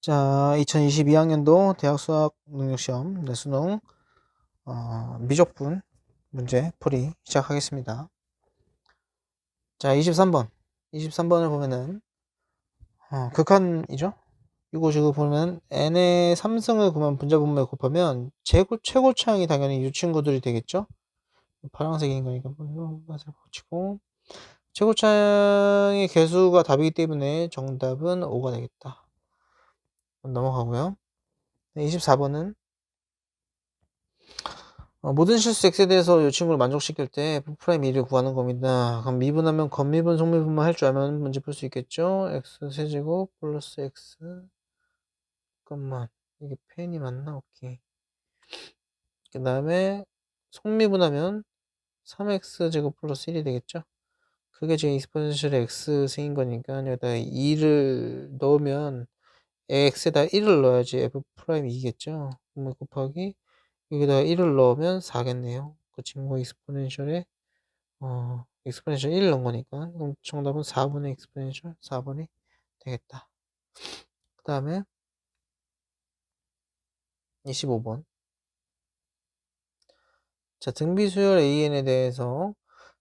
자, 2022학년도 대학 수학 능력시험 수능 미적분 문제 풀이 시작하겠습니다. 자, 23번. 23번을 보면은 극한이죠? 이거 지금 보면 n의 3승을 구하면 분자분모에 곱하면 최고차항이 당연히 이 친구들이 되겠죠? 파란색인 거니까 파란색 붙이고 최고차항의 개수가 답이기 때문에 정답은 5가 되겠다. 넘어가고요. 24번은 모든 실수 x에 대해서 이 친구를 만족시킬 때 F'의 1을 구하는 겁니다. 그럼 미분하면 겉미분, 속미분만 할 줄 알면 문제 풀 수 있겠죠? x 세제곱 플러스 x. 잠깐만, 이게 펜이 맞나? 오케이. 그 다음에 속미분하면 3x 제곱 플러스 1이 되겠죠? 그게 지금 익스포넨셜의 x승인 거니까 여기다 2를 넣으면 x에다 1을 넣어야지 F'이 이겠죠? 그러면 곱하기 여기다가 1을 넣으면 4겠네요. 그 친구가 익스포넨셜 1 넣은 거니까. 그럼 정답은 4분의 익스포넨셜 4번이 되겠다. 그 다음에 25번. 자, 등비수열 AN에 대해서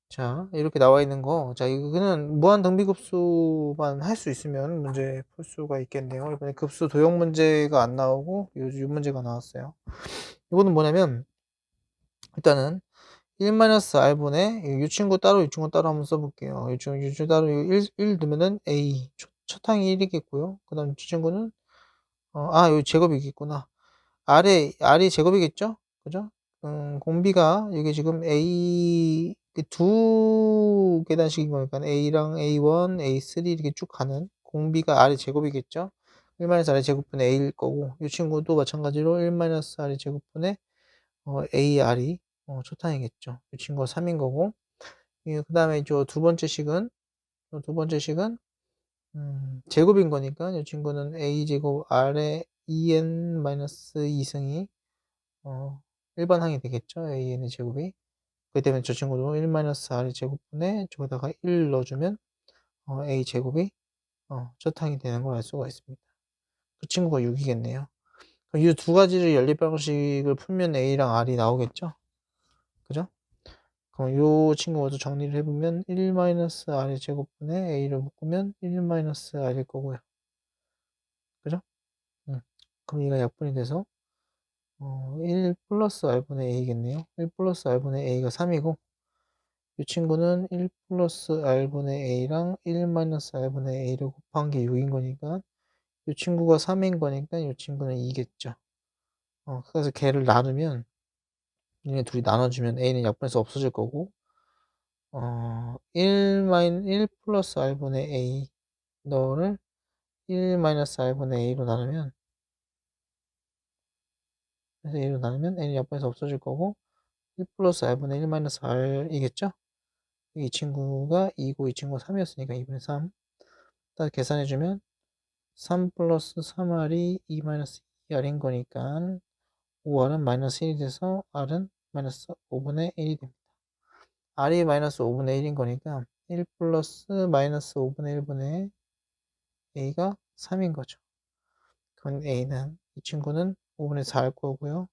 자, 이렇게 나와 있는 거. 자, 이거는 무한 등비급수만 할 수 있으면 문제 풀 수가 있겠네요. 이번에 급수 도형 문제가 안 나오고 이 문제가 나왔어요. 이거는 뭐냐면 일단은 1-R분의 이 친구 따로 이 친구 따로 한번 써볼게요. 이 친구 따로 1 두면은 A 첫 항이 1이겠고요. 그 다음 이 친구는 여기 제곱이겠구나. R이 제곱이겠죠? 그죠? 공비가 이게 지금 A 두 계단식인 거니까 A랑 A1, A3 이렇게 쭉 가는 공비가 R이 제곱이겠죠? 1-R의 제곱분의 A일 거고 이 친구도 마찬가지로 1-R의 제곱분의 AR이 초탕이겠죠. 이 친구가 3인 거고 그 다음에 두 번째 식은 제곱인 거니까 이 친구는 A제곱 R의 2n-2승이 일반항이 되겠죠. AN의 제곱이. 그렇기 때문에 저 친구도 1-R의 제곱분에 저기다가 1 넣어주면 A 제곱이 초탕이 되는 걸 알 수가 있습니다. 그 친구가 6이겠네요. 이 두 가지를 연립 방식을 풀면 A랑 R이 나오겠죠. 그죠? 그럼 요 친구 모두 정리를 해보면 1-R의 제곱분에 A를 묶으면 1-R일 거고요. 그죠? 그럼 얘가 약분이 돼서 1 플러스 R분의 A겠네요. 1 플러스 R분의 A가 3이고 이 친구는 1 플러스 R분의 A랑 1-R분의 A를 곱한 게 6인 거니까 이 친구가 3인 거니까 이 친구는 2겠죠. 그래서 걔를 나누면 얘네 둘이 나눠주면 A는 약분해서 없어질 거고 1 플러스 R분의 A 너를 1-R분의 A로 나누면 그래서 A로 나누면 A는 약분해서 없어질 거고 1 플러스 R분의 1-R이겠죠? 이 친구가 2고 이 친구가 3이었으니까 2분의 3 따라 계산해주면 3 플러스 3R이 2-2R인 거니까 5R은 마이너스 1이 돼서 R은 마이너스 5분의 1이 됩니다. R이 마이너스 5분의 1인 거니까 1 플러스 마이너스 5분의 1분의 A가 3인 거죠. 그럼 A는 이 친구는 5분의 4 할 거고요.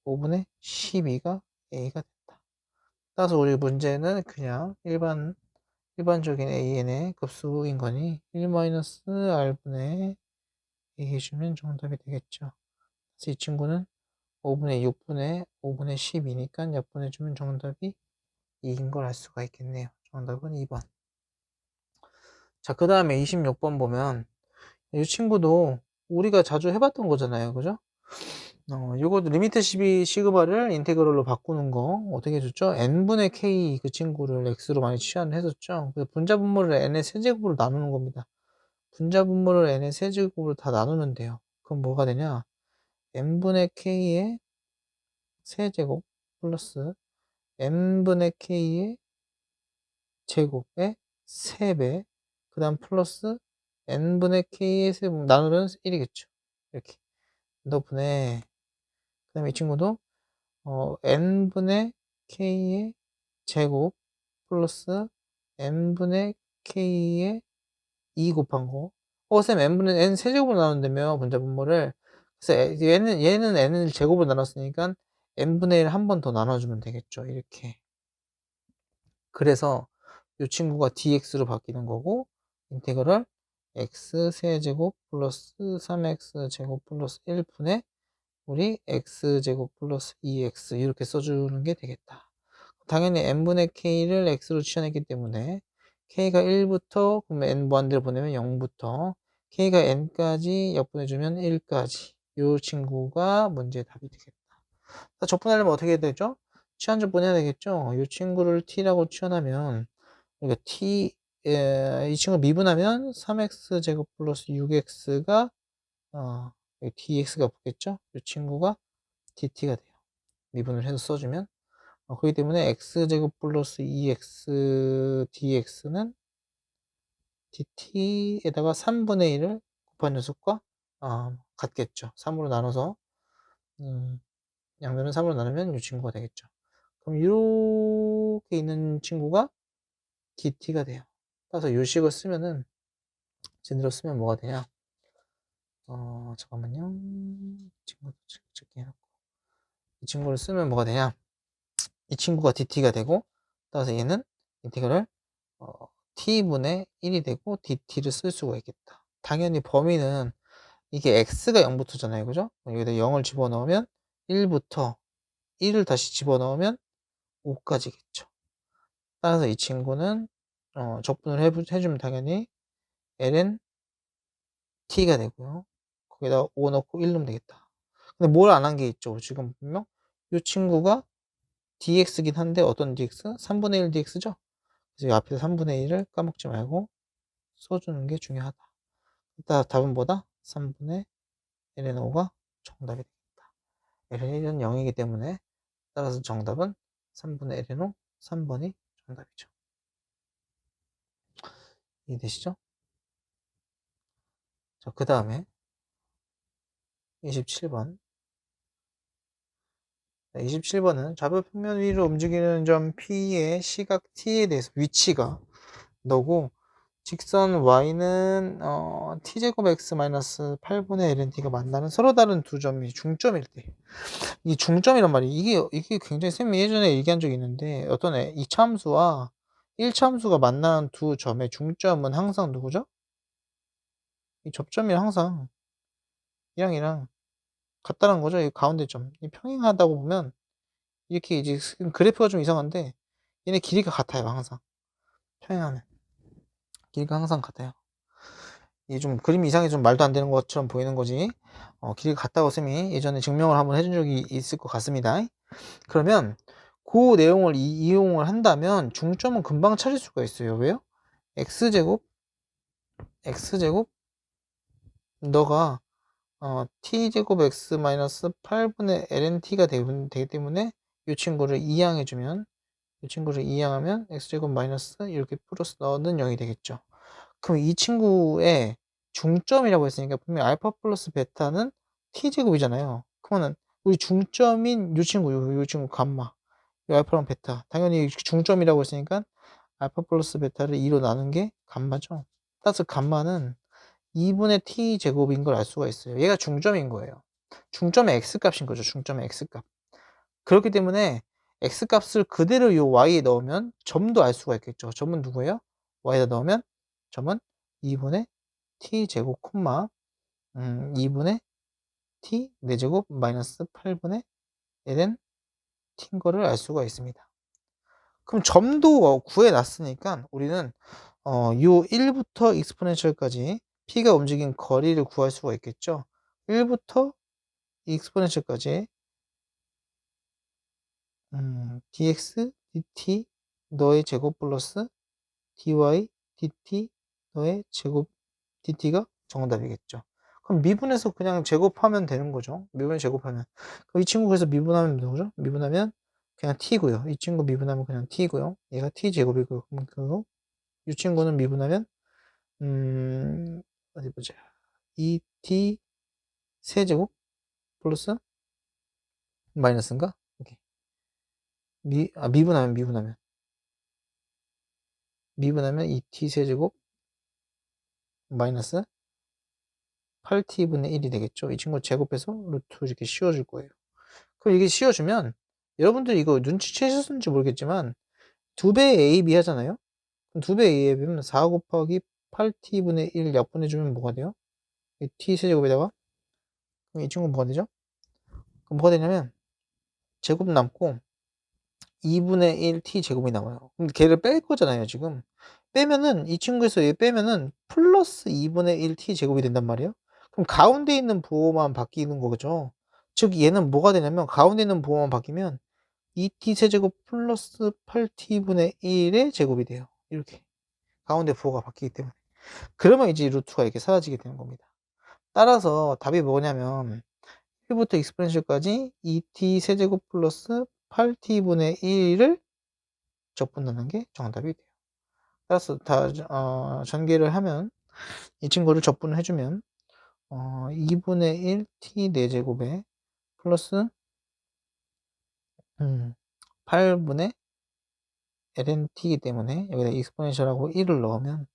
5분의 12가 A가 된다. 따라서 우리 문제는 그냥 일반적인 AN의 급수인 거니 1-R분의 A 해주면 정답이 되겠죠. 그래서 이 친구는 5분의 6분의 5분의 12니까 약분해주면 정답이 2인 걸 알 수가 있겠네요. 정답은 2번. 자, 그 다음에 26번 보면 이 친구도 우리가 자주 해봤던 거잖아요. 그죠? 요거 리미트 시그마를 인테그럴로 바꾸는 거 어떻게 해줬죠? n분의 k 그 친구를 x로 많이 취한을 했었죠. 그래서 분자분모를 n의 세제곱으로 나누는 겁니다. 분자분모를 n의 세제곱으로 다 나누면 돼요. 그럼 뭐가 되냐? n분의 k의 세제곱 플러스 n분의 k의 제곱의 3배 그 다음 플러스 n분의 k의 세제곱 나누면 1이겠죠. 이렇게 너분의 그 다음에 이 친구도 n분의 k의 제곱 플러스 n분의 k의 2 곱한 거 쌤, n분의 n 세제곱으로 나눈다며, 분자 분모를. 그래서 얘는 n을 제곱으로 나눴으니까 n분의 1 한 번 더 나눠주면 되겠죠. 이렇게. 그래서 이 친구가 dx로 바뀌는 거고, 인테그럴 x 세제곱 플러스 3x 제곱 플러스 1분의 우리 x제곱 플러스 2x 이렇게 써주는 게 되겠다. 당연히 n분의 k를 x로 취현했기 때문에 k가 1부터 그러면 n 무한대로 보내면 0부터 k가 n까지 역분해주면 1까지 이 친구가 문제의 답이 되겠다. 적분하려면 어떻게 해야 되죠? 취한적분해야 되겠죠? 이 친구를 t라고 취현하면 그러니까 이 친구 미분하면 3x제곱 플러스 6x가 dx가 붙겠죠? 이 친구가 dt가 돼요. 미분을 해서 써주면 그렇기 때문에 x제곱 플러스 2x dx는 dt에다가 3분의 1을 곱한 녀석과 같겠죠. 3으로 나눠서 양면은 3으로 나누면 이 친구가 되겠죠. 그럼 이렇게 있는 친구가 dt가 돼요. 따라서 이 식을 쓰면은 제대로 쓰면 뭐가 되냐? 잠깐만요. 이 친구도 적게 해놓고 이 친구를 쓰면 뭐가 되냐? 이 친구가 dt가 되고 따라서 얘는 인테그럴 t분의 1이 되고 dt를 쓸 수가 있겠다. 당연히 범위는 이게 x가 0부터잖아요. 그죠? 여기다 0을 집어넣으면 1부터 1을 다시 집어넣으면 5까지겠죠. 따라서 이 친구는 적분을 해주면 당연히 ln t가 되고요. 거기다 5 넣고 1 넣으면 되겠다. 근데 뭘 안 한 게 있죠. 지금 분명 이 친구가 dx긴 한데 어떤 dx? 3분의 1 dx죠? 그래서 이 앞에서 3분의 1을 까먹지 말고 써주는 게 중요하다. 이따 답은 뭐다? 3분의 ln 5가 정답이 되겠다. ln 1은 0이기 때문에 따라서 정답은 3분의 ln 5, 3번이 정답이죠. 이해되시죠? 자, 그 다음에 27번. 27번은 좌표 평면 위로 움직이는 점 P의 시각 T에 대해서 위치가 너고 직선 Y는 T제곱 X 마이너스 8분의 LNT가 만나는 서로 다른 두 점이 중점일 때. 이 중점이란 말이 이게 굉장히 쌤이 예전에 얘기한 적이 있는데 어떤 2차함수와 1차함수가 만나는 두 점의 중점은 항상 누구죠? 이 접점이 항상 이랑 같다는 거죠. 이 가운데 점. 이 평행하다고 보면 이렇게 이제 그래프가 좀 이상한데 얘네 길이가 같아요. 항상 평행하면 길이가 항상 같아요. 이게 좀 그림이 이상해 좀 말도 안 되는 것처럼 보이는 거지. 길이가 같다고 쌤이 예전에 증명을 한번 해준 적이 있을 것 같습니다. 그러면 그 내용을 이용을 한다면 중점은 금방 찾을 수가 있어요. 왜요? x제곱 너가 t제곱 x 마이너스 8분의 lnt가 되기 때문에 이 친구를 이항해주면 이 친구를 이항하면 x제곱 마이너스 이렇게 플러스 넣는 0이 되겠죠. 그럼 이 친구의 중점이라고 했으니까 분명히 알파 플러스 베타는 t제곱이잖아요. 그러면 우리 중점인 이 친구, 요 친구 감마, 이 알파랑 베타 당연히 중점이라고 했으니까 알파 플러스 베타를 2로 나눈 게 감마죠. 따라서 감마는 2분의 t제곱인 걸 알 수가 있어요. 얘가 중점인 거예요. 중점의 x값인 거죠. 중점의 x값. 그렇기 때문에 x값을 그대로 이 y에 넣으면 점도 알 수가 있겠죠. 점은 누구예요? y에다 넣으면 점은 2분의 t제곱 콤마 2분의 t 4제곱 마이너스 8분의 ln t인 거를 알 수가 있습니다. 그럼 점도 구해놨으니까 우리는 요 1부터 익스포넨셜까지 p가 움직인 거리를 구할 수가 있겠죠. 1부터 익스포넨셜까지 dx dt 너의 제곱 플러스 dy dt 너의 제곱 dt가 정답이겠죠. 그럼 미분해서 그냥 제곱하면 되는 거죠. 미분 제곱하면. 그럼 이 친구 그래서 미분하면 누구죠? 미분하면 그냥 t고요. 이 친구 미분하면 그냥 t고요. 얘가 t 제곱이고요. 그럼 이 친구는 미분하면 어디 보자. 2t 세제곱 플러스 마이너스인가? 오케이. 미분하면 2t 세제곱 마이너스 8t분의 1이 되겠죠. 이 친구 제곱해서 루트 이렇게 씌워줄 거예요. 그럼 이게 씌워주면 여러분들 이거 눈치채셨는지 모르겠지만 2배의 AB 하잖아요. 그럼 2배의 AB면 4 곱하기 8t분의 1 약분해주면 뭐가 돼요? 이 t 세제곱에다가 그럼 이 친구 뭐가 되죠? 그럼 뭐가 되냐면 제곱 남고 2분의 1 t 제곱이 나와요. 그럼 걔를 뺄 거잖아요 지금. 빼면은 이 친구에서 얘 빼면은 플러스 2분의 1 t 제곱이 된단 말이에요. 그럼 가운데 있는 부호만 바뀌는 거죠. 즉 얘는 뭐가 되냐면 가운데 있는 부호만 바뀌면 2t 세제곱 플러스 8t분의 1의 제곱이 돼요. 이렇게 가운데 부호가 바뀌기 때문에. 그러면 이제 루트가 이렇게 사라지게 되는 겁니다. 따라서 답이 뭐냐면 1부터 익스포넨셜까지 2t 세제곱 플러스 8t분의 1을 적분하는 게 정답이 돼요. 따라서 전개를 하면 이 친구를 적분을 해주면 2분의 1 t 4제곱에 플러스 8분의 lnt이기 때문에 여기다 익스포넨셜하고 1을 넣으면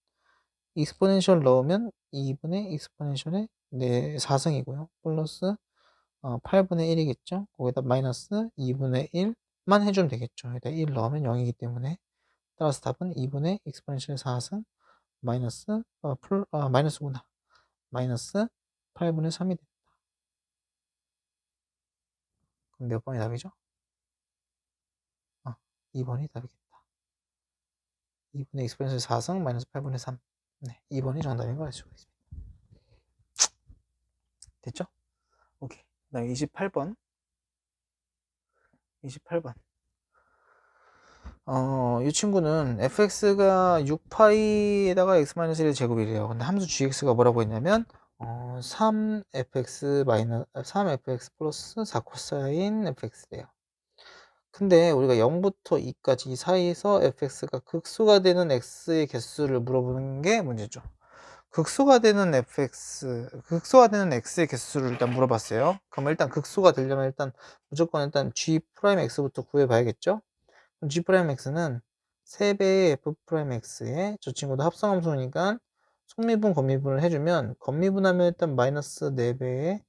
익스포넨셜 넣으면 2분의 익스포넨셜의 4승이고요. 플러스 8분의 1이겠죠. 거기다 마이너스 2분의 1만 해주면 되겠죠. 여기다 1 넣으면 0이기 때문에 따라서 답은 2분의 익스포넨셜 4승 마이너스 마이너스구나. 마이너스 8분의 3이 된다. 그럼 몇 번이 답이죠? 2번이 답이겠다. 2분의 익스포넨셜 4승 마이너스 8분의 3. 네, 2번이 정답인 걸 알 수가 있습니다. 됐죠? 오케이. 그 다음에 28번. 28번. 이 친구는 fx가 6파이에다가 x-1의 제곱이래요. 근데 함수 gx가 뭐라고 했냐면 3fx 플러스 4 코사인 fx래요. 근데 우리가 0부터 2까지 사이에서 fx가 극수가 되는 x의 개수를 물어보는 게 문제죠. 극수가 되는 극수가 되는 x의 개수를 일단 물어봤어요. 그럼 일단 극수가 되려면 무조건 g 프라임 x부터 구해봐야겠죠? g 프라임 x는 3배의 f 프라임 x에 저 친구도 합성함수니까 속미분, 겉미분을 해주면 겉미분하면 일단 마이너스 4배의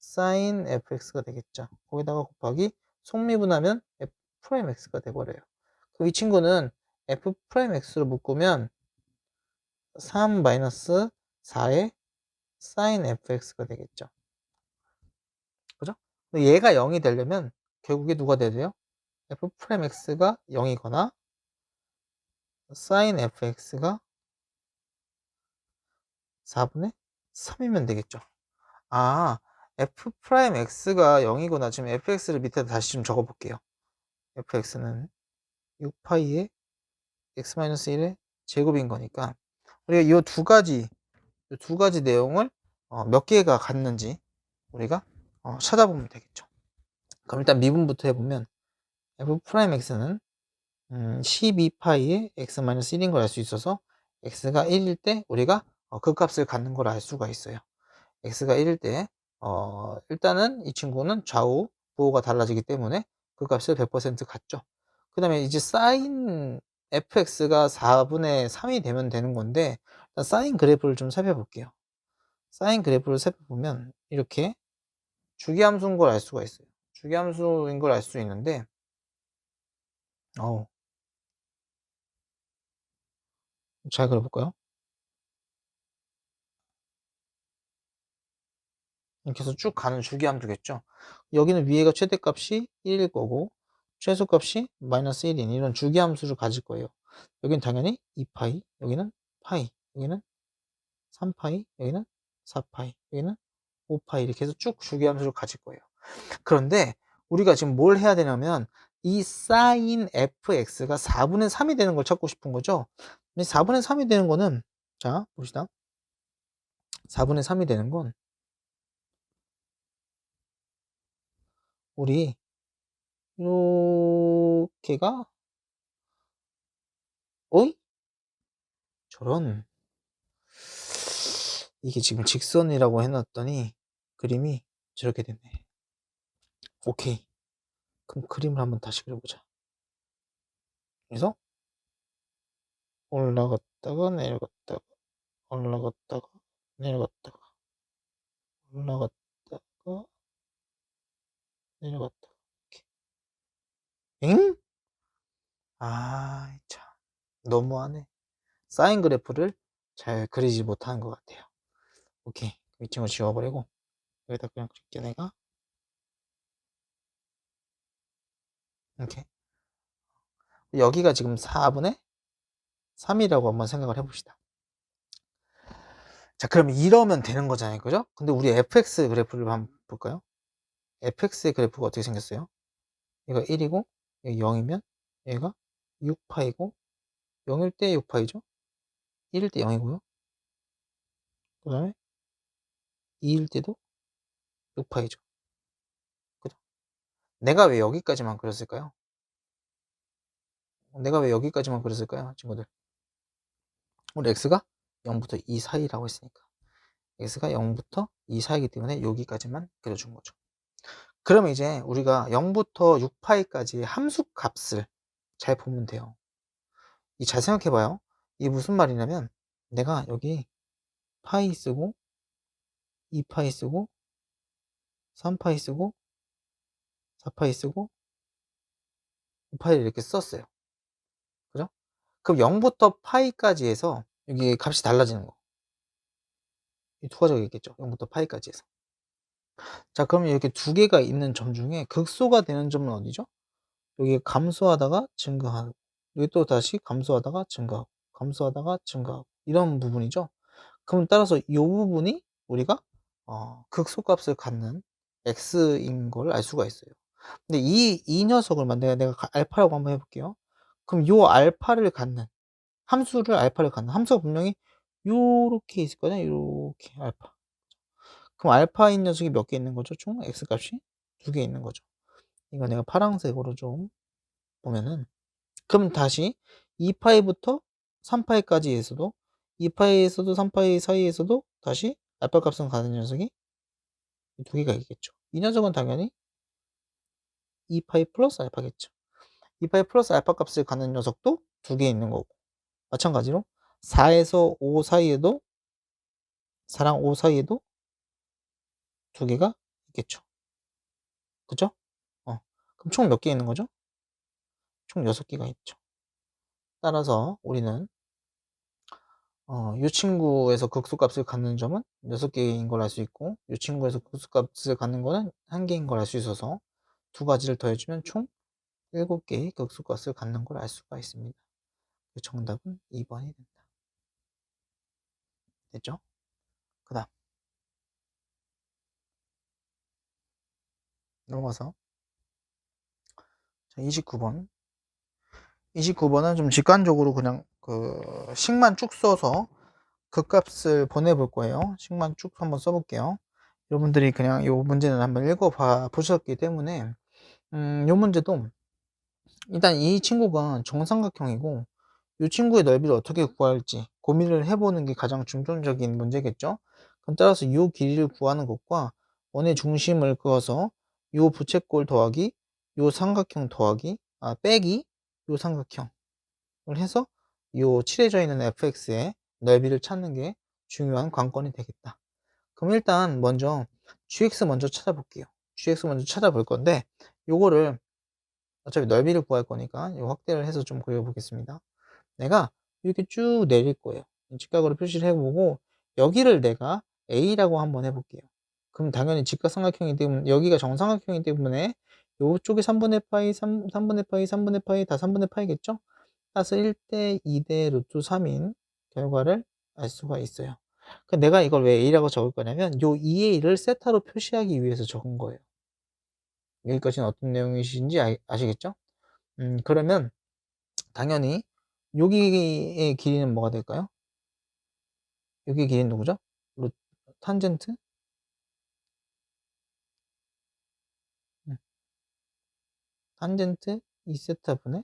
sin fx가 되겠죠. 거기다가 곱하기 속미분하면 f 프라임 x가 돼버려요. 그럼 이 친구는 f 프라임 x로 묶으면 3 마이너스 4의 sin fx가 되겠죠. 그죠? 얘가 0이 되려면 결국에 누가 돼야 돼요? f 프라임 x가 0이거나 sin fx가 4분의 3이면 되겠죠. f 프라임 x가 0이구나. 지금 fx를 밑에 다시 좀 적어 볼게요. fx는 6파이의 x-1의 제곱인 거니까 우리가 이 두 가지 내용을 몇 개가 같는지 우리가 찾아보면 되겠죠. 그럼 일단 미분부터 해보면 f 프라임 x는 12파이의 x-1인 걸 알 수 있어서 x가 1일 때 우리가 그 값을 갖는 걸 알 수가 있어요. x가 1일 때 일단은 이 친구는 좌우 부호가 달라지기 때문에 그 값을 100% 갖죠. 그 다음에 이제 sin fx가 4분의 3이 되면 되는 건데 일단 사인 그래프를 좀 살펴볼게요. 사인 그래프를 살펴보면 이렇게 주기함수인 걸 알 수가 있어요. 주기함수인 걸 알 수 있는데 잘 그려볼까요? 이렇게 해서 쭉 가는 주기함수겠죠. 여기는 위에가 최대값이 1일 거고 최소값이 마이너스 1인 이런 주기함수를 가질 거예요. 여기는 당연히 2파이, 여기는 파이, 여기는 3파이, 여기는 4파이, 여기는 5파이 이렇게 해서 쭉 주기함수를 가질 거예요. 그런데 우리가 지금 뭘 해야 되냐면 이 sin fx가 4분의 3이 되는 걸 찾고 싶은 거죠. 근데 4분의 3이 되는 거는 자 봅시다. 4분의 3이 되는 건 우리 이렇게가 어이? 저런 이게 지금 직선이라고 해놨더니 그림이 저렇게 됐네. 오케이. 그럼 그림을 한번 다시 그려보자. 그래서 올라갔다가 내려갔다가 올라갔다가 내려갔다가 올라갔다가 내려갔다. 이렇게. 엥? 아, 참. 너무하네. 사인 그래프를 잘 그리지 못하는 것 같아요. 오케이. 이 친구 지워버리고, 여기다 그냥 그릴게, 내가. 이렇게. 여기가 지금 4분의 3이라고 한번 생각을 해봅시다. 자, 그럼 이러면 되는 거잖아요. 그죠? 근데 우리 fx 그래프를 한번 볼까요? fx의 그래프가 어떻게 생겼어요? 얘가 1이고, 얘가 0이면, 얘가 6파이고, 0일 때 6파이죠? 1일 때 0이고요. 그 다음에 2일 때도 6파이죠. 그죠? 내가 왜 여기까지만 그렸을까요? 내가 왜 여기까지만 그렸을까요? 친구들. 우리 x가 0부터 2 사이라고 했으니까. x가 0부터 2 사이이기 때문에 여기까지만 그려준 거죠. 그러면 이제 우리가 0부터 6파이까지 함수 값을 잘 보면 돼요. 잘 생각해봐요. 이게 무슨 말이냐면 내가 여기 파이 쓰고 2파이 쓰고 3파이 쓰고 4파이 쓰고 5파이를 이렇게 썼어요. 그죠? 그럼 0부터 파이까지 해서 여기 값이 달라지는 거. 이 두 가지가 있겠죠. 0부터 파이까지 해서. 자, 그러면 이렇게 두 개가 있는 점 중에 극소가 되는 점은 어디죠? 여기 감소하다가 증가하고, 여기 또 다시 감소하다가 증가하고, 감소하다가 증가하고, 이런 부분이죠. 그럼 따라서 이 부분이 우리가 극소값을 갖는 x인 걸 알 수가 있어요. 근데 이 녀석을 내가 알파라고 한번 해볼게요. 그럼 요 알파를 갖는 함수를 알파를 갖는 함수가 분명히 요렇게 있을 거잖아요. 요렇게 알파. 그럼 알파인 녀석이 몇 개 있는 거죠? 총 x값이 두 개 있는 거죠. 이거 내가 파란색으로 좀 보면은, 그럼 다시 2파이부터 3파이까지에서도 2파이에서도 3파이 사이에서도 다시 알파 값은 가는 녀석이 두 개가 있겠죠. 이 녀석은 당연히 2파이 플러스 알파겠죠. 2파이 플러스 알파 값을 갖는 녀석도 두 개 있는 거고, 마찬가지로 4에서 5 사이에도 4랑 5 사이에도 두 개가 있겠죠. 그죠? 그럼 총 몇 개 있는 거죠? 총 6개가 있죠. 따라서 우리는 이 친구에서 극소값을 갖는 점은 6개인 걸 알 수 있고, 이 친구에서 극소값을 갖는 거는 1개인 걸 알 수 있어서 두 가지를 더해주면 총 7개의 극소값을 갖는 걸 알 수가 있습니다. 정답은 2번이 된다. 됐죠? 그 다음 넘어가서 29번 29번은 좀 직관적으로 그냥 식만 쭉 써서 그 값을 보내볼 거예요. 식만 쭉 한번 써볼게요. 여러분들이 그냥 이 문제는 한번 읽어봐 보셨기 때문에 이 문제도 일단 이 친구가 정삼각형이고 이 친구의 넓이를 어떻게 구할지 고민을 해보는 게 가장 중점적인 문제겠죠. 그럼 따라서 이 길이를 구하는 것과 원의 중심을 그어서 이 부채꼴 더하기 이 삼각형 더하기 빼기 이 삼각형을 해서 이 칠해져 있는 fx의 넓이를 찾는 게 중요한 관건이 되겠다. 그럼 일단 먼저 gx 먼저 찾아볼게요. gx 먼저 찾아볼 건데 요거를 어차피 넓이를 구할 거니까 이 확대를 해서 좀 그려보겠습니다. 내가 이렇게 쭉 내릴 거예요. 직각으로 표시를 해보고 여기를 내가 A라고 한번 해볼게요. 그럼 당연히 직각삼각형이기 때문에 여기가 정삼각형이기 때문에 요쪽이 3분의 파이, 3분의 파이, 3분의 파이 다 3분의 파이겠죠? 따라서 1대 2대 루트 3인 결과를 알 수가 있어요. 내가 이걸 왜 A라고 적을 거냐면 요 2A를 세타로 표시하기 위해서 적은 거예요. 여기까지는 어떤 내용이신지 아시겠죠? 그러면 당연히 여기의 길이는 뭐가 될까요? 여기의 길이는 누구죠? 탄젠트? 탄젠트 2세타분의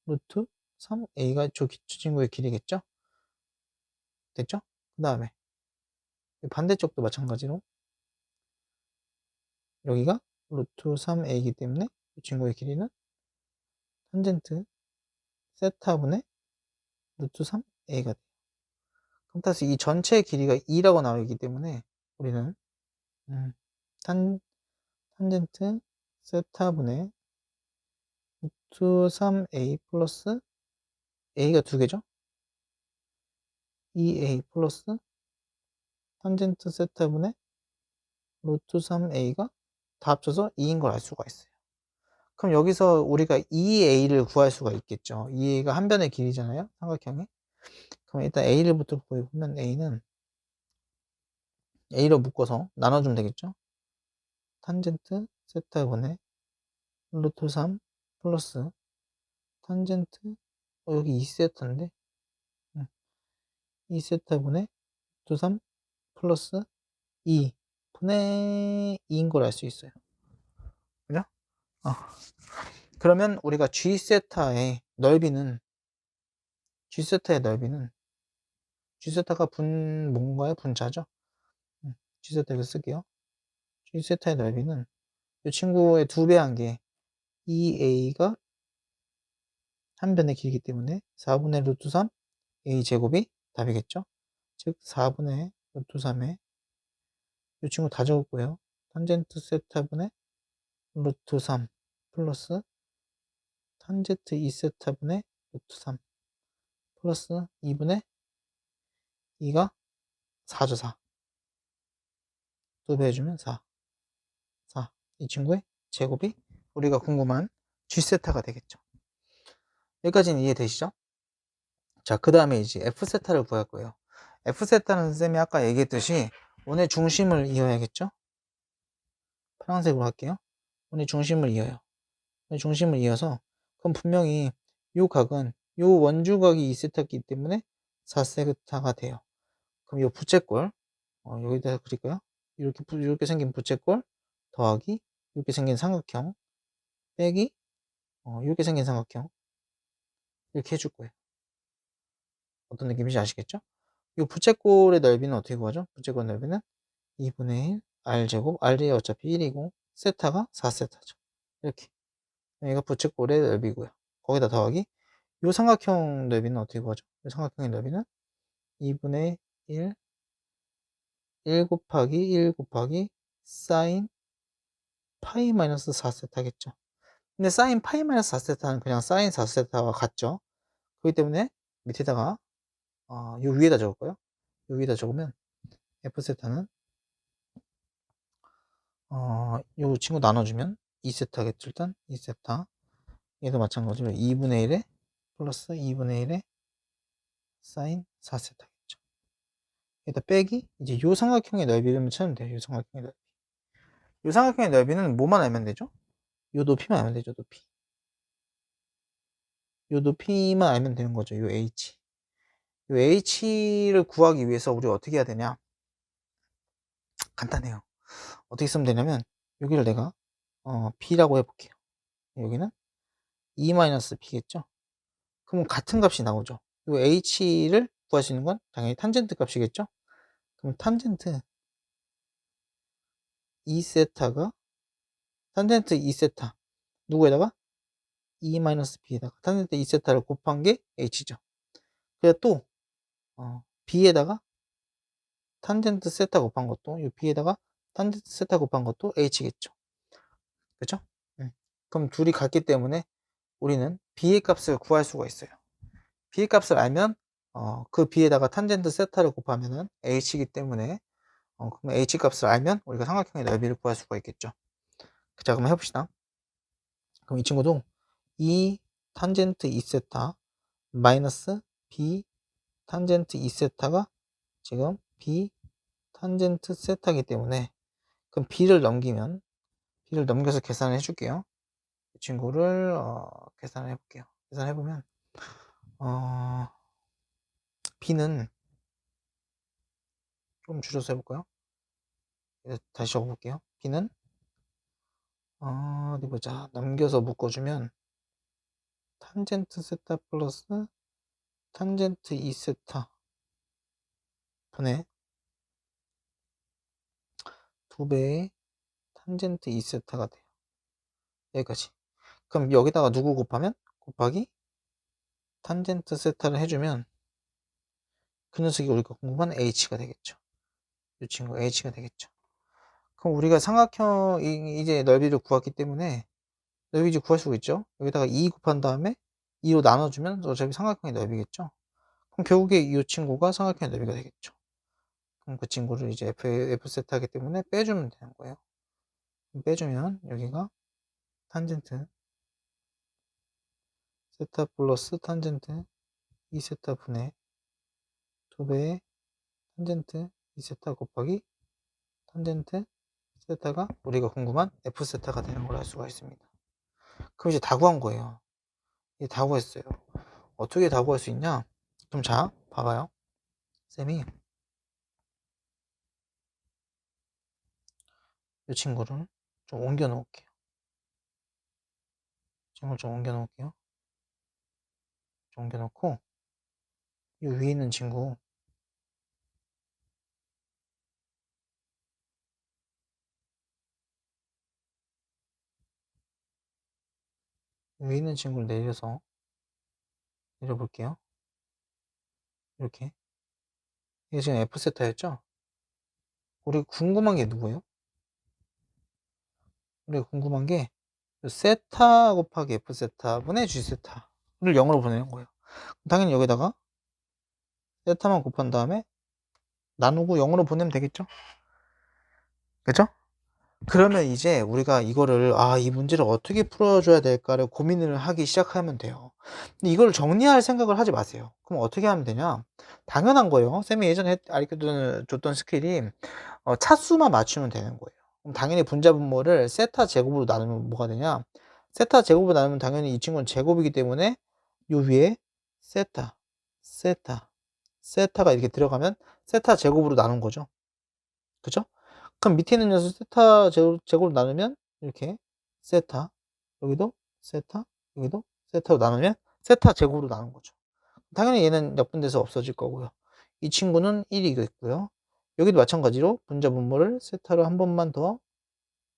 루트 3a가 저 친구의 길이겠죠? 됐죠? 그 다음에 반대쪽도 마찬가지로 여기가 루트 3a이기 때문에 이 친구의 길이는 탄젠트 세타분의 루트 3a가 돼요. 그럼 다시 이 전체 길이가 2라고 나오기 때문에 우리는 탄, 탄젠트 세타분의 루트 3a 플러스 a가 두 개죠? 2a 플러스 탄젠트 세타분의 루트 3a가 다 합쳐서 2인 걸 알 수가 있어요. 그럼 여기서 우리가 2a를 구할 수가 있겠죠. 2a가 한 변의 길이잖아요. 삼각형이. 그럼 일단 a를부터 구해보면 a는 a로 묶어서 나눠주면 되겠죠. 탄젠트 세타분의 루트 3 플러스 탄젠트 여기 2세타인데 2세타분의 루트 3 플러스 2 분의 2인 걸 알 수 있어요. 그죠? 그러면 우리가 G세타의 넓이는 G세타가 뭔가요? 분자죠? G세타 이거 쓸게요. G세타의 넓이는 이 친구의 2배 한 게 2a가 한 변의 길이기 때문에 4분의 루트 3 a 제곱이 답이겠죠? 즉 4분의 루트 3에 이 친구 다 적었고요. 탄젠트 세타분의 루트 3 플러스 탄젠트 2세타분의 루트 3 플러스 2분의 2가 4죠. 4 2배 해주면 4 이 친구의 제곱이 우리가 궁금한 G세타가 되겠죠. 여기까지는 이해되시죠? 자, 그 다음에 이제 F세타를 구할 거예요. F세타는 쌤이 아까 얘기했듯이 원의 중심을 이어야겠죠? 파란색으로 할게요. 원의 중심을 이어요. 원의 중심을 이어서 그럼 분명히 요 각은 요 원주각이 2세타이기 때문에 4세타가 돼요. 그럼 요 부채꼴 여기다 그릴까요? 이렇게 생긴 부채꼴 더하기 이렇게 생긴 삼각형 빼기 이렇게 생긴 삼각형 이렇게 해줄 거예요. 어떤 느낌인지 아시겠죠? 이 부채꼴의 넓이는 어떻게 구하죠? 부채꼴 넓이는 2분의 1 r제곱, r이 어차피 1이고 세타가 4세타죠. 이렇게 여기가 부채꼴의 넓이고요. 거기다 더하기 이 삼각형 넓이는 어떻게 구하죠? 이 삼각형의 넓이는 2분의 1 1 곱하기 1 곱하기 사인 파이 마이너스 4세타겠죠. 근데 사인 파이 마이너스 4세타는 그냥 사인 4세타와 같죠. 그렇기 때문에 밑에다가 요 위에다 적을까요? 요 위에다 적으면 F세타는 요 친구 나눠주면 2세타겠죠. 일단 2세타 얘도 마찬가지로 2분의 1에 플러스 2분의 1에 사인 4세타겠죠. 여기다 빼기 이제 요 삼각형의 넓이를 찾으면 돼요. 요 삼각형의 넓이. 요 삼각형의 넓이는 뭐만 알면 되죠? 요 높이만 알면 되죠. 높이. 요 높이만 알면 되는 거죠. 요 h. 요 h를 구하기 위해서 우리가 어떻게 해야 되냐? 간단해요. 어떻게 쓰면 되냐면 여기를 내가 b라고 해볼게요. 여기는 2-b겠죠? 그럼 같은 값이 나오죠. 이 h를 구할 수 있는 건 당연히 탄젠트 값이겠죠? 그럼 탄젠트 2세타가 탄젠트 2세타 누구에다가 2-b에다가 탄젠트 2세타를 곱한 게 h죠. 그래 또 b에다가 탄젠트 세타 곱한 것도 이 b에다가 탄젠트 세타 곱한 것도 h겠죠. 그렇죠? 그럼 둘이 같기 때문에 우리는 b의 값을 구할 수가 있어요. b의 값을 알면 그 b에다가 탄젠트 세타를 곱하면은 h이기 때문에 그럼 h 값을 알면 우리가 삼각형의 넓이를 구할 수가 있겠죠. 자, 그럼 해봅시다. 그럼 이 친구도 2 탄젠트 2세타 마이너스 b 탄젠트 2세타가 지금 b 탄젠트 세타이기 때문에 그럼 b를 넘겨서 계산을 해줄게요. 이 친구를 계산을 해볼게요. 계산해보면 b는 좀 줄여서 해볼까요? 다시 적어볼게요. b는 어디 보자. 넘겨서 묶어주면 탄젠트 세타 플러스 탄젠트 2세타 분의 2배의 탄젠트 2세타가 돼요. 여기까지. 그럼 여기다가 누구 곱하면? 곱하기 탄젠트 세타를 해주면 그 녀석이 우리가 궁금한 h가 되겠죠. 이 친구 h가 되겠죠. 그럼 우리가 삼각형 이제 넓이를 구했기 때문에 넓이 이제 구할 수가 있죠. 여기다가 2 곱한 다음에 2로 나눠주면 어차피 삼각형의 넓이겠죠. 그럼 결국에 이 친구가 삼각형의 넓이가 되겠죠. 그럼 그 친구를 이제 F 세트 하기 때문에 빼주면 되는 거예요. 빼주면 여기가 탄젠트 세타 플러스 탄젠트 2세타 분의 2배의 탄젠트 2세타 곱하기 탄젠트 세타가 우리가 궁금한 F세타가 되는 걸 알 수가 있습니다. 그럼 이제 다 구한 거예요. 이제 다 구했어요. 어떻게 다 구할 수 있냐? 그럼 자, 봐봐요. 쌤이 이 친구를 좀 옮겨 놓을게요. 친구를 좀 옮겨 놓을게요. 좀 옮겨 놓고 이 위에 있는 친구 위에 있는 친구를 내려볼게요. 이렇게. 이게 지금 F세타였죠? 우리 궁금한 게 누구예요? 우리가 궁금한 게 세타 곱하기 F세타분의 G세타를 0으로 보내는 거예요. 당연히 여기다가 세타만 곱한 다음에 나누고 0으로 보내면 되겠죠? 그죠? 그러면 이제 우리가 이거를 이 문제를 어떻게 풀어줘야 될까를 고민을 하기 시작하면 돼요. 근데 이걸 정리할 생각을 하지 마세요. 그럼 어떻게 하면 되냐? 당연한 거예요. 쌤이 예전에 알려줬던 스킬이 차수만 맞추면 되는 거예요. 그럼 당연히 분자분모를 세타 제곱으로 나누면 뭐가 되냐? 세타 제곱으로 나누면 당연히 이 친구는 제곱이기 때문에 요 위에 세타, 세타, 세타가 이렇게 들어가면 세타 제곱으로 나눈 거죠. 그죠? 그럼 밑에 있는 녀석 세타 제곱으로 나누면 이렇게 세타, 여기도 세타, 여기도 세타로 나누면 세타 제곱으로 나눈 거죠. 당연히 얘는 약분돼서 없어질 거고요. 이 친구는 1이겠고요. 여기도 마찬가지로 분자 분모를 세타로 한 번만 더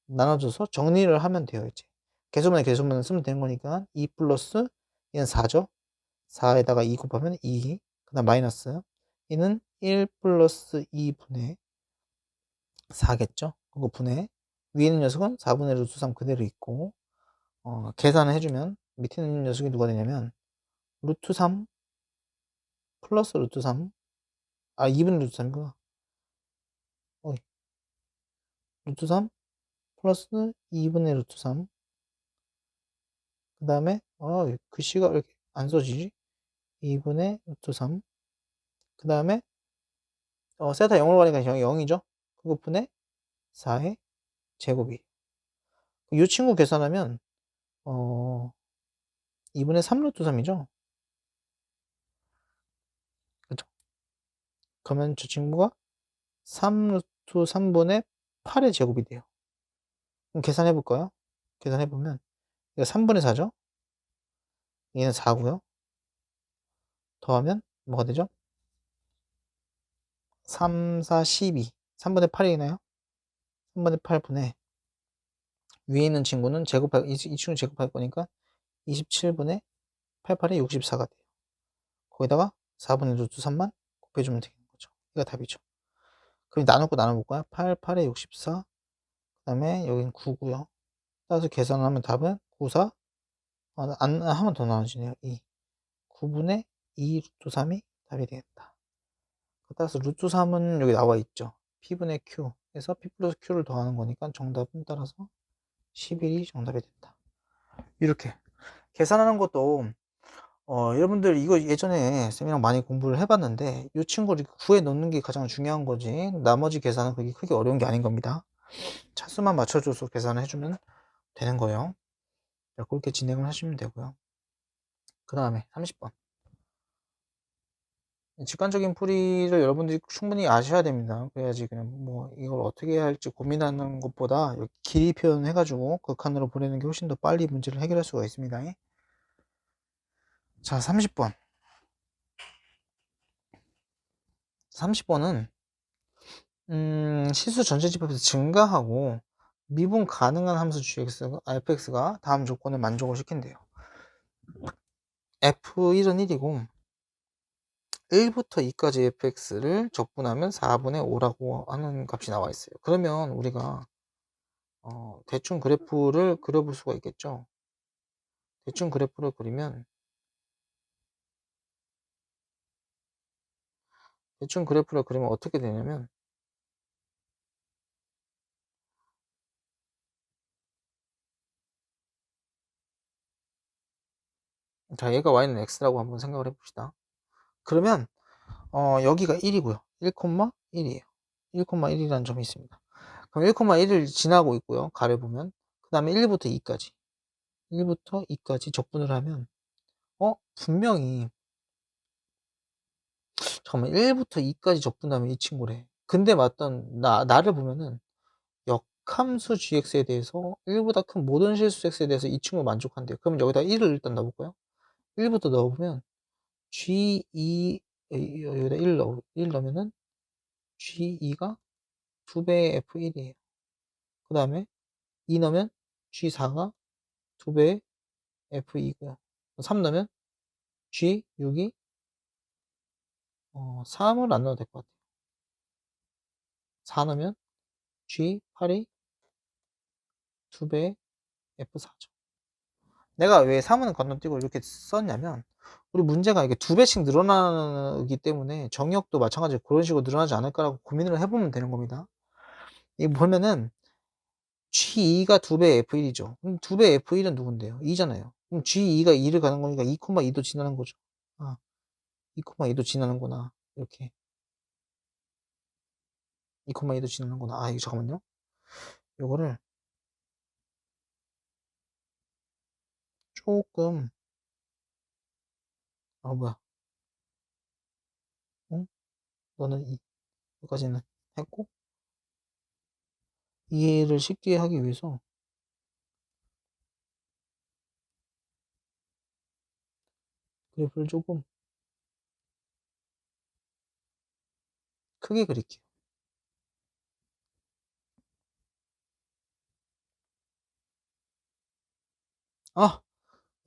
나눠줘서 정리를 하면 돼요. 이제 개수분의 개수분을 쓰면 되는 거니까 2 플러스 얘는 4죠. 4에다가 2 곱하면 2, 그 다음 마이너스 얘는 1 플러스 2분의 4겠죠. 그거 분의 위에 있는 녀석은 4분의 루트 3 그대로 있고 계산을 해주면 밑에 있는 녀석이 누가 되냐면 루트 3 플러스 루트 3 2분의 루트 3이구나. 루트 3 플러스 2분의 루트 3 그 다음에 글씨가 왜 이렇게 안 써지지? 2분의 루트 3 그 다음에 세타 0으로 가니까 0이죠. 그거 분의 4의 제곱이 이 친구 계산하면 2분의 3 루트 3이죠. 그죠? 그러면 저 친구가 3 루트 3분의 8의 제곱이 돼요. 그럼 계산해 볼까요? 계산해 보면 이거 3분의 4죠? 얘는 4고요. 더하면 뭐가 되죠? 3, 4, 12. 3분의 8이나요? 3분의 8분의 위에 있는 친구는 이 친구 제곱할 거니까 27분의 88에 64가 돼요. 거기다가 4분의 루트 3만 곱해주면 되는 거죠. 이거 답이죠. 그럼 나눠볼까요? 8, 8에 64. 그 다음에 여기는 9고요. 따라서 계산하면 답은 9, 4. 한 번 더 나눠지네요. 2. 9분의 2 루트 3이 답이 되겠다. 따라서 루트 3은 여기 나와 있죠. P분의 Q 해서 P 플러스 Q를 더하는 거니까 정답은 따라서 11이 정답이 된다. 이렇게 계산하는 것도 여러분들 이거 예전에 쌤이랑 많이 공부를 해봤는데 이 친구를 구해 놓는 게 가장 중요한 거지 나머지 계산은 그게 크게 어려운 게 아닌 겁니다. 차수만 맞춰줘서 계산을 해주면 되는 거예요. 그렇게 진행을 하시면 되고요. 그 다음에 30번 직관적인 풀이를 여러분들이 충분히 아셔야 됩니다. 그래야지 그냥 뭐 이걸 어떻게 해야 할지 고민하는 것보다 길이 표현해가지고 극한으로 보내는 게 훨씬 더 빨리 문제를 해결할 수가 있습니다. 자, 30번 30번은 실수 전체 집합에서 증가하고 미분 가능한 함수 fx가 다음 조건을 만족을 시킨대요. f1은 1이고 1부터 2까지 fx를 적분하면 4분의 5라고 하는 값이 나와 있어요. 그러면 우리가 대충 그래프를 그려볼 수가 있겠죠. 대충 그래프를 그리면 대충 그래프를 그리면 어떻게 되냐면 자 얘가 y는 x라고 한번 생각을 해봅시다. 그러면 여기가 1이고요. 1,1이에요. 1,1이라는 점이 있습니다. 그럼 1,1을 지나고 있고요. 가를 보면 그 다음에 1부터 2까지 1부터 2까지 적분을 하면 분명히 잠깐만 1부터 2까지 적분하면 이 친구래. 근데 맞던 나를 보면은 역함수 gx에 대해서 1보다 큰 모든 실수 x에 대해서 이 친구 만족한대요. 그럼 여기다 1을 일단 넣어볼까요? 1부터 넣어보면 g2 여기다 1 넣으면은 g2가 2배의 f1이에요. 그 다음에 2 넣으면 g4가 2배의 f2고요. 3 넣으면 g6이 3을 안 넣어도 될 것 같아요. 4 넣으면 g8이 2배의 f4죠. 내가 왜 3은 건너뛰고 이렇게 썼냐면 우리 문제가 이게 2배씩 늘어나기 때문에 정역도 마찬가지로 그런 식으로 늘어나지 않을까라고 고민을 해보면 되는 겁니다. 이거 보면은 G2가 2배 F1이죠. 그럼 2배 F1은 누군데요? 2잖아요. 그럼 G2가 2를 가는 거니까 2,2도 지나는 거죠. 2,2도 지나는구나. 이렇게 2,2도 지나는구나. 이거 잠깐만요. 요거를 조금 뭐야? 응? 너는 여기까지는 했고 이해를 쉽게 하기 위해서 그래프를 조금 크게 그릴게요.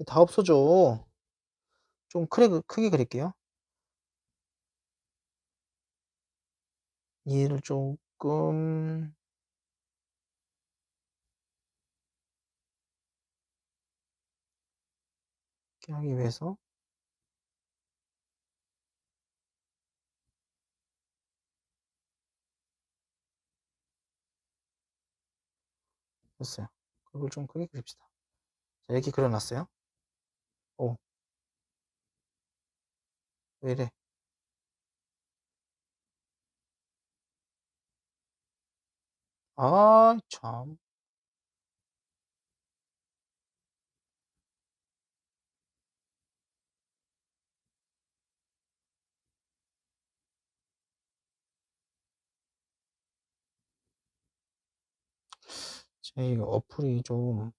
다 없어져. 좀 크게 그릴게요. 이해를 조금 이렇게 하기 위해서 됐어요. 그걸 좀 크게 그립시다. 자, 이렇게 그려놨어요. 왜 이래? 참. 제 어플이 좀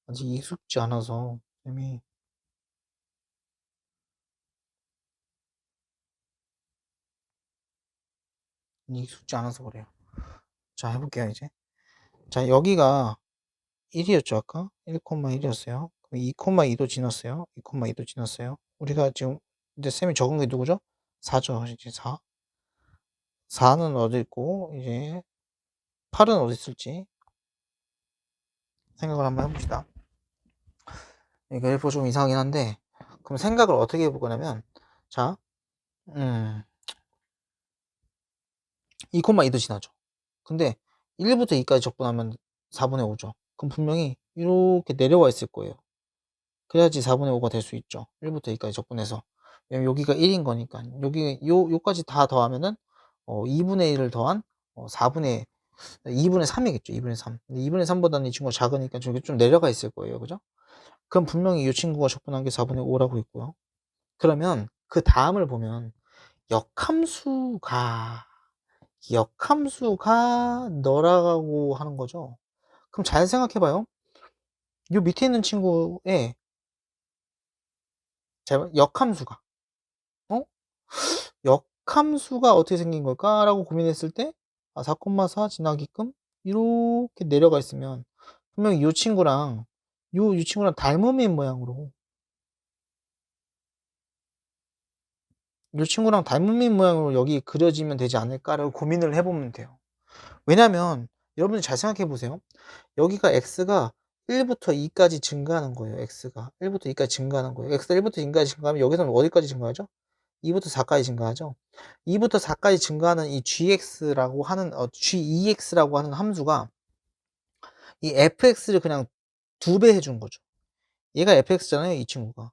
아직 익숙지 않아서 쌤이 익숙지 않아서 그래요. 자, 해볼게요, 이제. 자, 여기가 1이었죠, 아까? 1,1이었어요. 그럼 2,2도 지났어요. 2,2도 지났어요. 우리가 지금, 이제 쌤이 적은 게 누구죠? 4죠, 이제 4. 4는 어디 있고, 이제 8은 어디 있을지 생각을 한번 해봅시다. 이 그래프가 좀 이상하긴 한데, 그럼 생각을 어떻게 해볼 거냐면, 자, 2,2도 지나죠. 근데 1부터 2까지 적분하면 4분의 5죠. 그럼 분명히 이렇게 내려와 있을 거예요. 그래야지 4분의 5가 될 수 있죠. 1부터 2까지 적분해서. 왜냐면 여기가 1인 거니까. 요까지 다 더하면은 2분의 1을 더한 4분의 2분의 3이겠죠. 2분의 3. 근데 2분의 3보다는 이 친구가 작으니까 저기 좀 내려가 있을 거예요. 그죠? 그럼 분명히 이 친구가 적분한 게 4분의 5라고 있고요. 그러면 그 다음을 보면 역함수가 너라고 하는 거죠. 그럼 잘 생각해봐요. 요 밑에 있는 친구의 역함수가 어? 역함수가 어떻게 생긴 걸까라고 고민했을 때 4,4 지나게끔 이렇게 내려가 있으면 분명히 요 친구랑 요 친구랑 닮음인 모양으로 요 친구랑 닮음인 모양으로 여기 그려지면 되지 않을까라고 고민을 해보면 돼요. 왜냐면 여러분이 잘 생각해 보세요. 여기가 x가 1부터 2까지 증가하는 거예요. x가 1부터 2까지 증가하는 거예요. x가 1부터 2까지 증가하면 여기서는 어디까지 증가하죠? 2부터 4까지 증가하죠. 2부터 4까지 증가하는 이 gx라고 하는 gex라고 하는 함수가 이 fx를 그냥 2배 해준 거죠. 얘가 fx잖아요, 이 친구가.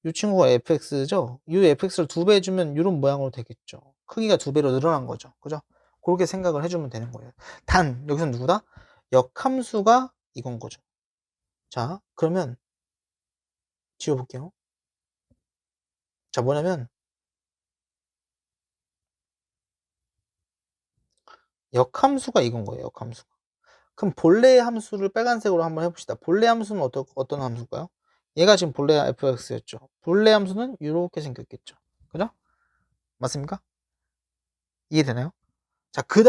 이 친구가 fx죠. 이 fx를 2배 해주면 이런 모양으로 되겠죠. 크기가 2배로 늘어난 거죠. 그죠? 그렇게 생각을 해주면 되는 거예요. 단 여기서 누구다? 역함수가 이건 거죠. 자, 그러면 지워볼게요. 자, 뭐냐면 역함수가 이건 거예요. 역함수가. 그럼 본래의 함수를 빨간색으로 한번 해봅시다. 본래 함수는 어떤 함수일까요? 얘가 지금 본래 fx였죠. 본래 함수는 이렇게 생겼겠죠. 그죠? 맞습니까? 이해되나요? 자, 그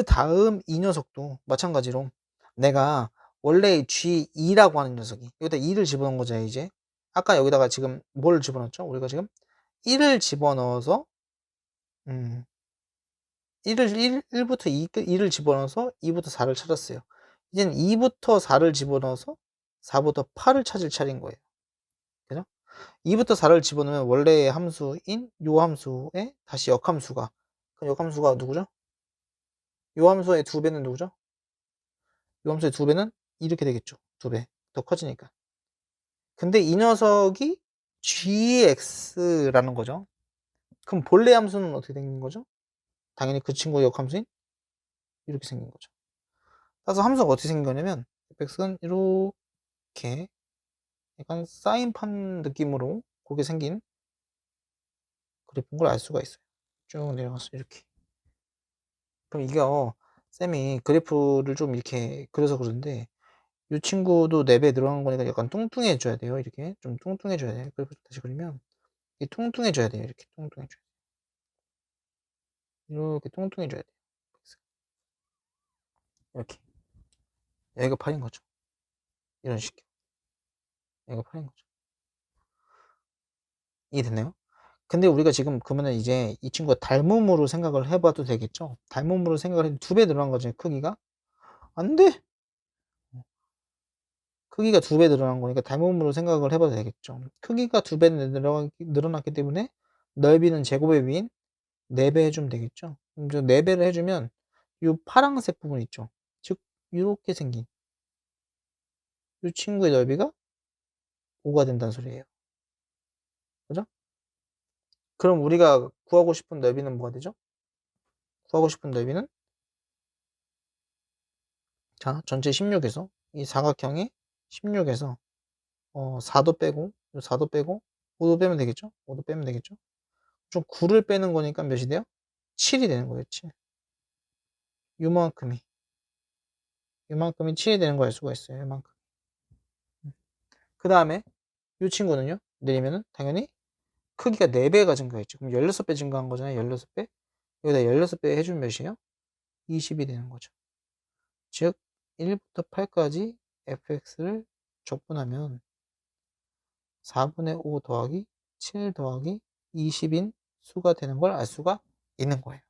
다음 이 녀석도 마찬가지로 내가 원래 G2라고 하는 녀석이 여기다 2를 집어넣은 거죠, 이제. 아까 여기다가 지금 뭘 집어넣었죠? 우리가 지금 1을 집어넣어서 1부터 2를 집어넣어서 2부터 4를 찾았어요. 이제는 2부터 4를 집어넣어서 4부터 8을 찾을 차례인 거예요. 그죠? 2부터 4를 집어넣으면 원래의 함수인 요 함수에 다시 역함수가, 그럼 역함수가 누구죠? 요 함수의 2배는 누구죠? 요 함수의 2배는 이렇게 되겠죠. 2배. 더 커지니까. 근데 이 녀석이 gx라는 거죠. 그럼 본래 함수는 어떻게 생긴 거죠? 당연히 그 친구의 역함수인 이렇게 생긴 거죠. 따라서 함수가 어떻게 생긴 거냐면 fx는 이렇게 약간 사인판 느낌으로 그렇게 생긴 그래프인 걸 알 수가 있어요. 쭉 내려가서 이렇게. 그럼 이게 쌤이 그래프를 좀 이렇게 그려서 그러는데 이 친구도 4배 늘어난 거니까 약간 뚱뚱해져야 돼요. 이렇게 좀 뚱뚱해져야 돼요. 그래프 다시 그리면 이 뚱뚱해져야 돼요. 이렇게 뚱뚱해져야 돼요. 이렇게 뚱뚱해져야 돼요. 이렇게. 여기가 8인 거죠. 이런 식이요. 여기가 8인 거죠. 이해됐나요? 근데 우리가 지금 그러면은 이제 이 친구가 닮음으로 생각을 해봐도 되겠죠? 닮음으로 생각을 해도 2배 늘어난 거죠, 크기가? 안 돼! 크기가 2배 늘어난 거니까 닮음으로 생각을 해봐도 되겠죠. 크기가 2배 늘어났기 때문에 넓이는 제곱의 위인 4배 해주면 되겠죠. 그럼 4배를 해주면 이 파란색 부분 있죠. 즉, 이렇게 생긴 이 친구의 넓이가 5가 된다는 소리예요. 그죠? 그럼 우리가 구하고 싶은 넓이는 뭐가 되죠? 구하고 싶은 넓이는 자, 전체 16에서 이 사각형의 16에서 4도 빼고 4도 빼고 5도 빼면 되겠죠? 5도 빼면 되겠죠? 좀 9를 빼는 거니까 몇이 돼요? 7이 되는 거예요. 7. 요만큼이 7이 되는 걸 알 수가 있어요. 요만큼. 그 다음에 이 친구는요. 내리면은 당연히 크기가 4배가 증가했죠. 그럼 16배 증가한 거잖아요. 16배. 여기다 16배 해주면 몇이에요? 20이 되는 거죠. 즉 1부터 8까지 fx를 적분하면 4분의 5 더하기 7 더하기 20인 수가 되는 걸 알 수가 있는 거예요.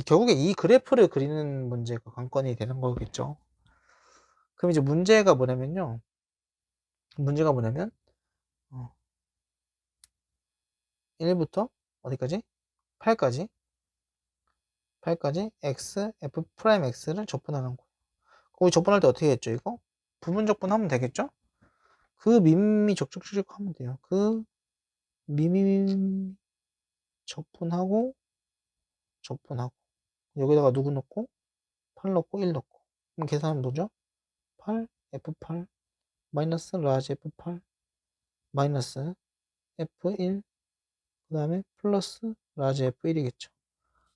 결국에 이 그래프를 그리는 문제가 관건이 되는 거겠죠. 그럼 이제 문제가 뭐냐면 1부터 어디까지? 8까지 x, f 프라임 x를 적분하는 거예요. 거기 적분할 때 어떻게 했죠, 이거? 부분 적분하면 되겠죠? 그 미미 적적적적 하면 돼요. 그 미미 적분하고 여기다가 누구 넣고 8 넣고 1 넣고 그럼 계산하면 뭐죠? 8 f8 마이너스 라지 f8 마이너스 f1 그 다음에 플러스 라지 f1이겠죠.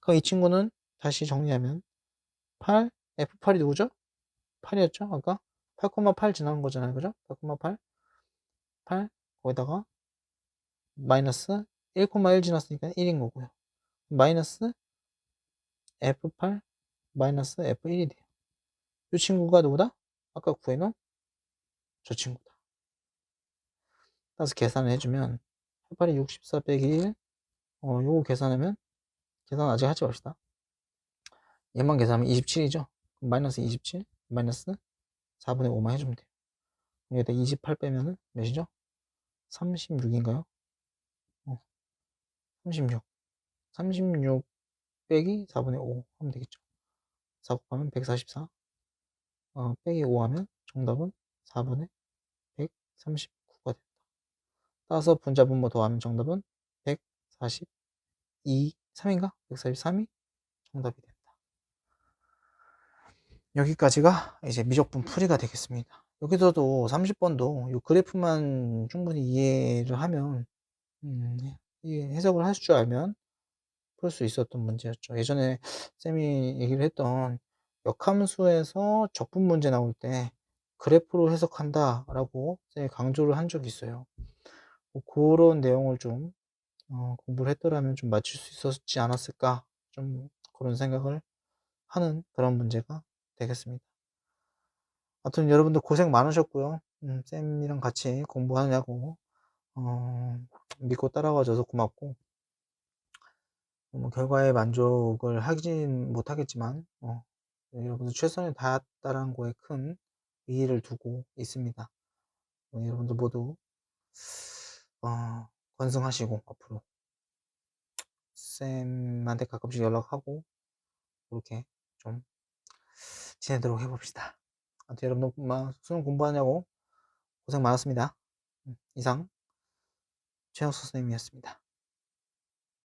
그럼 이 친구는 다시 정리하면 8 f8이 누구죠? 8이었죠? 아까 8,8 지나간 거잖아요. 그죠? 8,8 8 거기다가 마이너스 1,1 지났으니까 1인 거고요. 마이너스 f8 마이너스 f1이 돼요. 이 친구가 누구다? 아까 구해놓은 저 친구다. 따라서 계산을 해주면 8이 64 빼기 1 요거 계산하면 계산 아직 하지 맙시다. 얘만 계산하면 27이죠. 마이너스 27, 마이너스 4분의 5만 해주면 돼요. 여기다 28 빼면은 몇이죠? 36인가요? 36. 36 빼기 4분의 5 하면 되겠죠. 4 곱하면 144. 빼기 5 하면 정답은 4분의 139가 된다. 따라서 분자분모 더하면 정답은 142, 3인가? 143이 정답이 된다. 여기까지가 이제 미적분 풀이가 되겠습니다. 여기서도 30번도 이 그래프만 충분히 이해를 하면 이 해석을 할 줄 알면 풀 수 있었던 문제였죠. 예전에 쌤이 얘기를 했던 역함수에서 적분 문제 나올 때 그래프로 해석한다 라고 쌤이 강조를 한 적이 있어요. 뭐 그런 내용을 좀 공부를 했더라면 좀 맞출 수 있었지 않았을까, 좀 그런 생각을 하는 그런 문제가 되겠습니다. 아무튼 여러분들 고생 많으셨고요. 쌤이랑 같이 공부하느냐고 믿고 따라와줘서 고맙고, 결과에 만족을 하진 못하겠지만 여러분들 최선을 다했다는 거에 큰 의의를 두고 있습니다. 여러분들 모두 건승하시고 앞으로 쌤한테 가끔씩 연락하고 그렇게 좀 지내도록 해봅시다. 아무튼 여러분들 수능 공부하냐고 고생 많았습니다. 이상 최영수 선생님이었습니다.